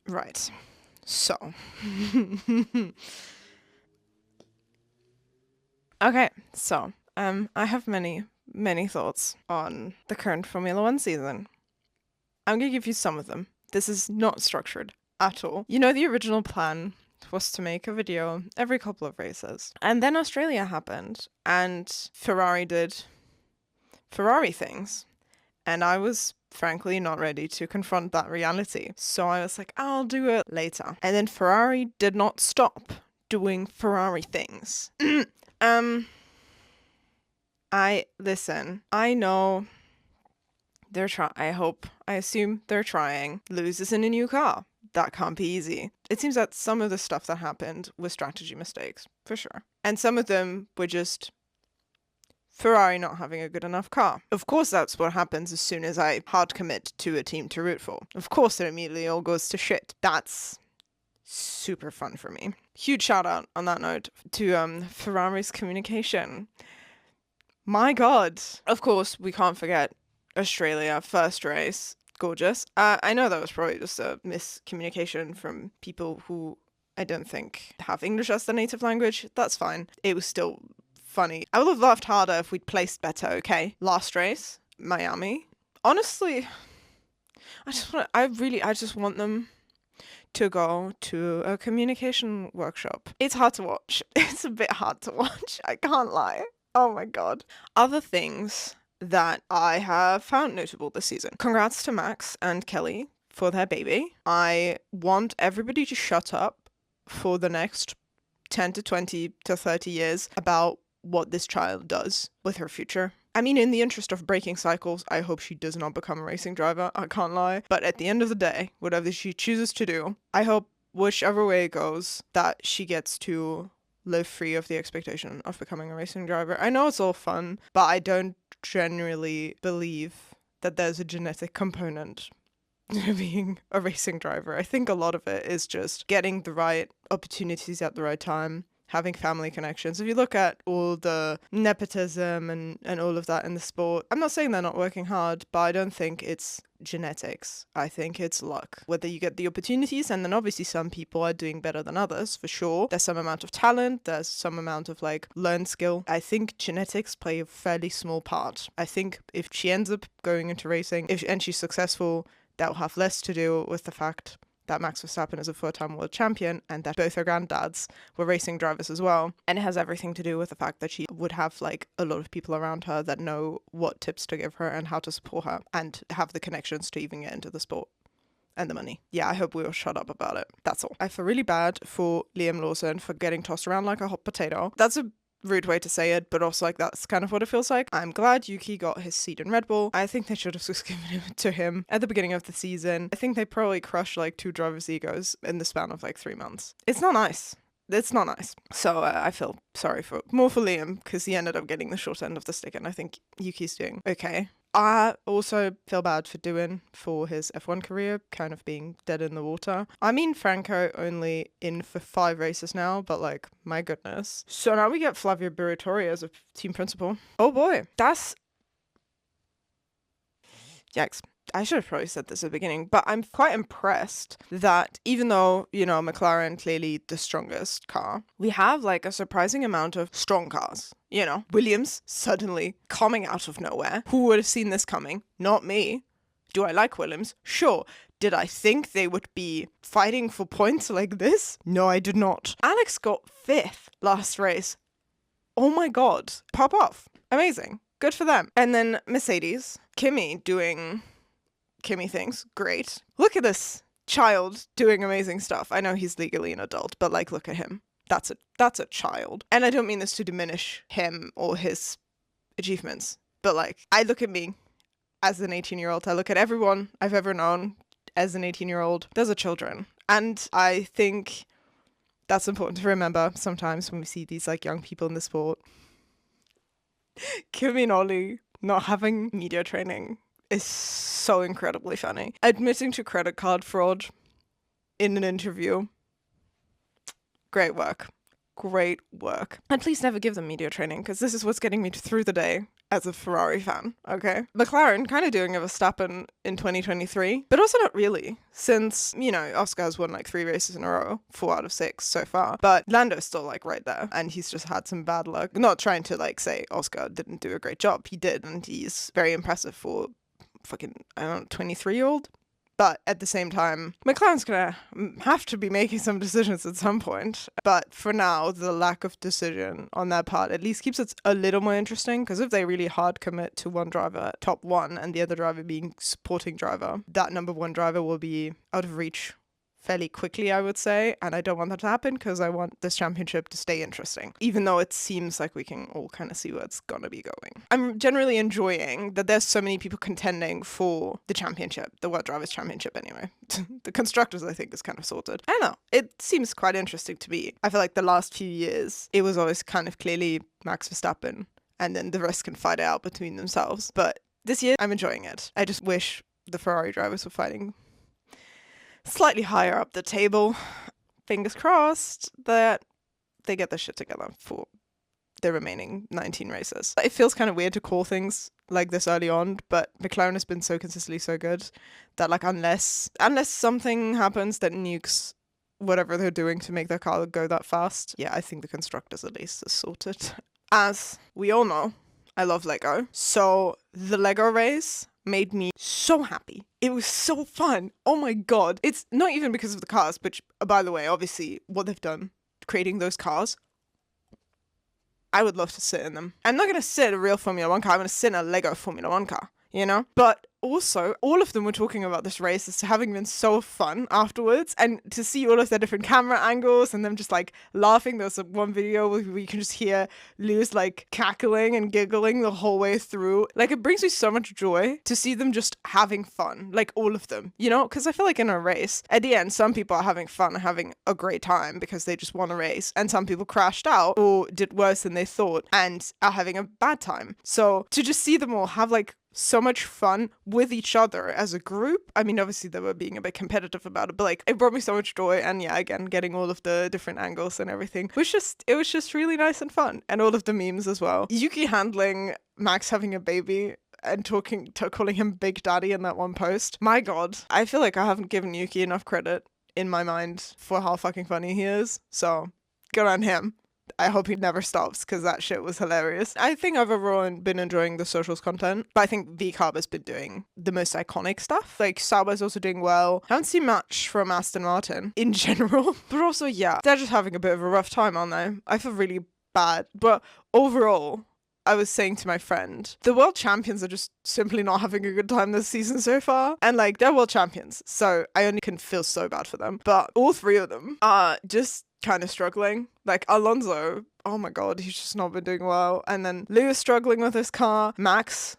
Right. So. Okay, so I have many thoughts on the current Formula One season. I'm going to give you some of them. This is not structured at all. You know, the original plan was to make a video every couple of races. And then Australia happened, and Ferrari did Ferrari things. And I was frankly not ready to confront that reality. So I was like, I'll do it later. And then Ferrari did not stop doing Ferrari things. I know they're I assume they're trying. Loses in a new car. That can't be easy. It seems that some of the stuff that happened was strategy mistakes, for sure. And some of them were just Ferrari not having a good enough car. Of course, that's what happens as soon as I hard commit to a team to root for. Of course, it immediately all goes to shit. That's super fun for me. Huge shout out on that note to Ferrari's communication. My God. Of course, we can't forget Australia, first race. Gorgeous. I know that was probably just a miscommunication from people who I don't think have English as their native language. That's fine. It was still funny. I would have laughed harder if we'd placed better, okay? Last race, Miami. Honestly, I just want them to go to a communication workshop. It's hard to watch. It's a bit hard to watch. I can't lie. Oh my God. Other things that I have found notable this season. Congrats to Max and Kelly for their baby. I want everybody to shut up for the next 10 to 20 to 30 years about what this child does with her future. I mean, in the interest of breaking cycles, I hope she does not become a racing driver. I can't lie. But at the end of the day, whatever she chooses to do, I hope whichever way it goes, that she gets to live free of the expectation of becoming a racing driver. I know it's all fun, but I don't genuinely believe that there's a genetic component to being a racing driver. I think a lot of it is just getting the right opportunities at the right time, having family connections. If you look at all the nepotism and all of that in the sport, I'm not saying they're not working hard, but I don't think it's genetics. I think it's luck. Whether you get the opportunities, and then obviously some people are doing better than others, for sure. There's some amount of talent, there's some amount of learned skill. I think genetics play a fairly small part. I think if she ends up going into racing, and she's successful, that'll have less to do with the fact that Max Verstappen is a four-time world champion and that both her granddads were racing drivers as well. And it has everything to do with the fact that she would have a lot of people around her that know what tips to give her and how to support her and have the connections to even get into the sport and the money. Yeah, I hope we will shut up about it. That's all. I feel really bad for Liam Lawson for getting tossed around like a hot potato. That's a rude way to say it, but also that's kind of what it feels like. I'm glad Yuki got his seat in Red Bull. I think they should have just given it to him at the beginning of the season. I think they probably crushed two drivers' egos in the span of 3 months. It's not nice. It's not nice. So I feel sorry for Liam because he ended up getting the short end of the stick, and I think Yuki's doing okay. I also feel bad for Doohan for his F1 career kind of being dead in the water. I mean, Franco only in for 5 races now, but my goodness. So now we get Flavio Briatore as a team principal. Oh boy, that's... Yikes. I should have probably said this at the beginning, but I'm quite impressed that even though, McLaren clearly the strongest car, we have a surprising amount of strong cars. Williams suddenly coming out of nowhere. Who would have seen this coming? Not me. Do I like Williams? Sure. Did I think they would be fighting for points like this? No, I did not. Alex got 5th last race. Oh my God. Pop off. Amazing. Good for them. And then Mercedes, Kimi doing Kimi things. Great. Look at this child doing amazing stuff. I know he's legally an adult, but look at him. That's a child. And I don't mean this to diminish him or his achievements, but I look at me as an 18-year-old. I look at everyone I've ever known as an 18-year-old. Those are children. And I think that's important to remember sometimes when we see these young people in the sport. Kimi and Ollie not having media training is so incredibly funny. Admitting to credit card fraud in an interview. Great work. Great work. And please never give them media training, because this is what's getting me through the day. as a Ferrari fan, okay? McLaren kind of doing a Verstappen in 2023, but also not really, since, you know, Oscar has won like 3 races in a row, 4 out of 6 so far, but Lando's still like right there, and he's just had some bad luck. Not trying to like say Oscar didn't do a great job, he did, and he's very impressive for fucking, I don't know, 23-year-old. But at the same time, McLaren's gonna have to be making some decisions at some point. But for now, the lack of decision on their part at least keeps it a little more interesting, because if they really hard commit to one driver top 1 and the other driver being supporting driver, that number 1 driver will be out of reach fairly quickly, I would say, and I don't want that to happen because I want this championship to stay interesting, even though it seems like we can all kind of see where it's gonna be going. I'm generally enjoying that there's so many people contending for the championship, the World Drivers' Championship anyway. The Constructors, I think, is kind of sorted. I don't know, it seems quite interesting to me. I feel like the last few years, it was always kind of clearly Max Verstappen, and then the rest can fight it out between themselves. But this year, I'm enjoying it. I just wish the Ferrari drivers were fighting slightly higher up the table. Fingers crossed that they get their shit together for the remaining 19 races. It feels kind of weird to call things like this early on, but McLaren has been so consistently so good that like unless something happens that nukes whatever they're doing to make their car go that fast, yeah, I think the Constructors at least is sorted. As we all know, I love Lego. So the Lego race made me so happy. It was so fun. Oh my god. It's not even because of the cars, but by the way, obviously what they've done creating those cars, I would love to sit in them. I'm not going to sit in a real Formula 1 car. I'm going to sit in a Lego Formula 1 car, you know? But also, all of them were talking about this race as having been so fun afterwards, and to see all of their different camera angles and them just like laughing. There was one video where you can just hear Lewis like cackling and giggling the whole way through. Like, it brings me so much joy to see them just having fun, like all of them, you know? Because I feel like in a race, at the end, some people are having fun, having a great time because they just won a race, and some people crashed out or did worse than they thought and are having a bad time. So to just see them all have like so much fun with each other as a group. I mean, obviously they were being a bit competitive about it, but like it brought me so much joy. And yeah, again, getting all of the different angles and everything was just really nice and fun. And all of the memes as well. Yuki handling Max having a baby and calling him Big Daddy in that one post. My god, I feel like I haven't given Yuki enough credit in my mind for how fucking funny he is. So good on him. I hope he never stops because that shit was hilarious. I think I've overall been enjoying the socials content, but I think VCarb has been doing the most iconic stuff. Like, Sauber's also doing well. I haven't seen much from Aston Martin in general, but also, yeah, they're just having a bit of a rough time, aren't they? I feel really bad, but overall, I was saying to my friend, the world champions are just simply not having a good time this season so far. And like, they're world champions, so I only can feel so bad for them. But all 3 of them are just kind of struggling. Like Alonso, oh my god, he's just not been doing well. And then Lewis struggling with his car. Max,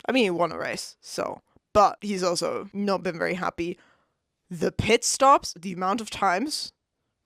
I mean, he won a race, so, but he's also not been very happy. The pit stops, the amount of times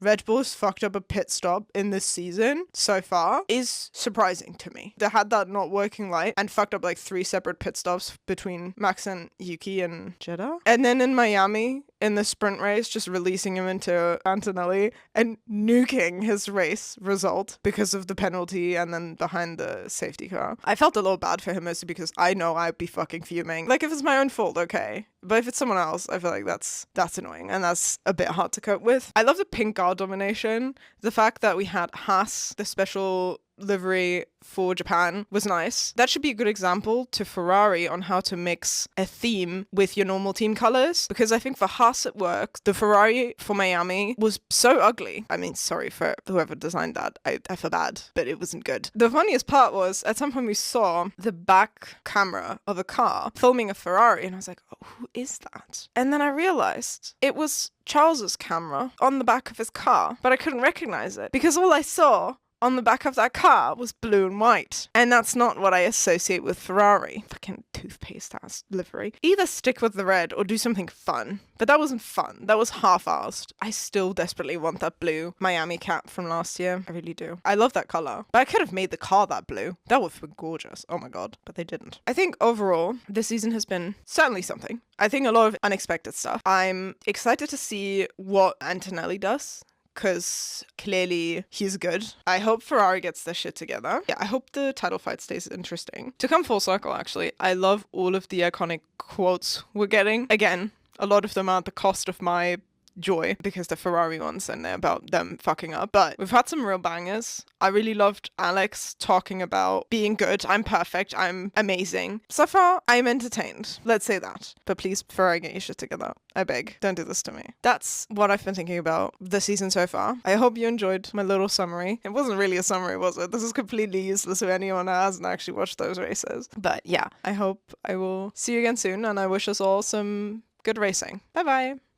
Red Bull has fucked up a pit stop in this season so far is surprising to me. They had that not working light and fucked up like 3 separate pit stops between Max and Yuki and Jeddah. And then in Miami, in the sprint race, just releasing him into Antonelli and nuking his race result because of the penalty and then behind the safety car. I felt a little bad for him mostly because I know I'd be fucking fuming. Like, if it's my own fault, okay. But if it's someone else, I feel like that's annoying and that's a bit hard to cope with. I love the pink car domination. The fact that we had Haas, the special livery for Japan, was nice. That should be a good example to Ferrari on how to mix a theme with your normal team colors, because I think for Haas it works. The Ferrari for Miami was so ugly. I mean, sorry for whoever designed that. I feel bad, but it wasn't good. The funniest part was at some point we saw the back camera of a car filming a Ferrari, and I was like, oh, who is that? And then I realized it was Charles's camera on the back of his car, but I couldn't recognize it because all I saw on the back of that car was blue and white. And that's not what I associate with Ferrari. Fucking toothpaste ass livery. Either stick with the red or do something fun. But that wasn't fun. That was half-assed. I still desperately want that blue Miami cap from last year. I really do. I love that color. But I could have made the car that blue. That would have been gorgeous. Oh my god. But they didn't. I think overall, this season has been certainly something. I think a lot of unexpected stuff. I'm excited to see what Antonelli does, because clearly he's good. I hope Ferrari gets their shit together. Yeah, I hope the title fight stays interesting. To come full circle, actually, I love all of the iconic quotes we're getting. Again, a lot of them are at the cost of my joy because the Ferrari ones and they're about them fucking up. But we've had some real bangers. I really loved Alex talking about being good. I'm perfect. I'm amazing. So far, I'm entertained. Let's say that. But please, Ferrari, get your shit together. I beg. Don't do this to me. That's what I've been thinking about the season so far. I hope you enjoyed my little summary. It wasn't really a summary, was it? This is completely useless if anyone hasn't actually watched those races. But yeah, I hope I will see you again soon and I wish us all some good racing. Bye bye.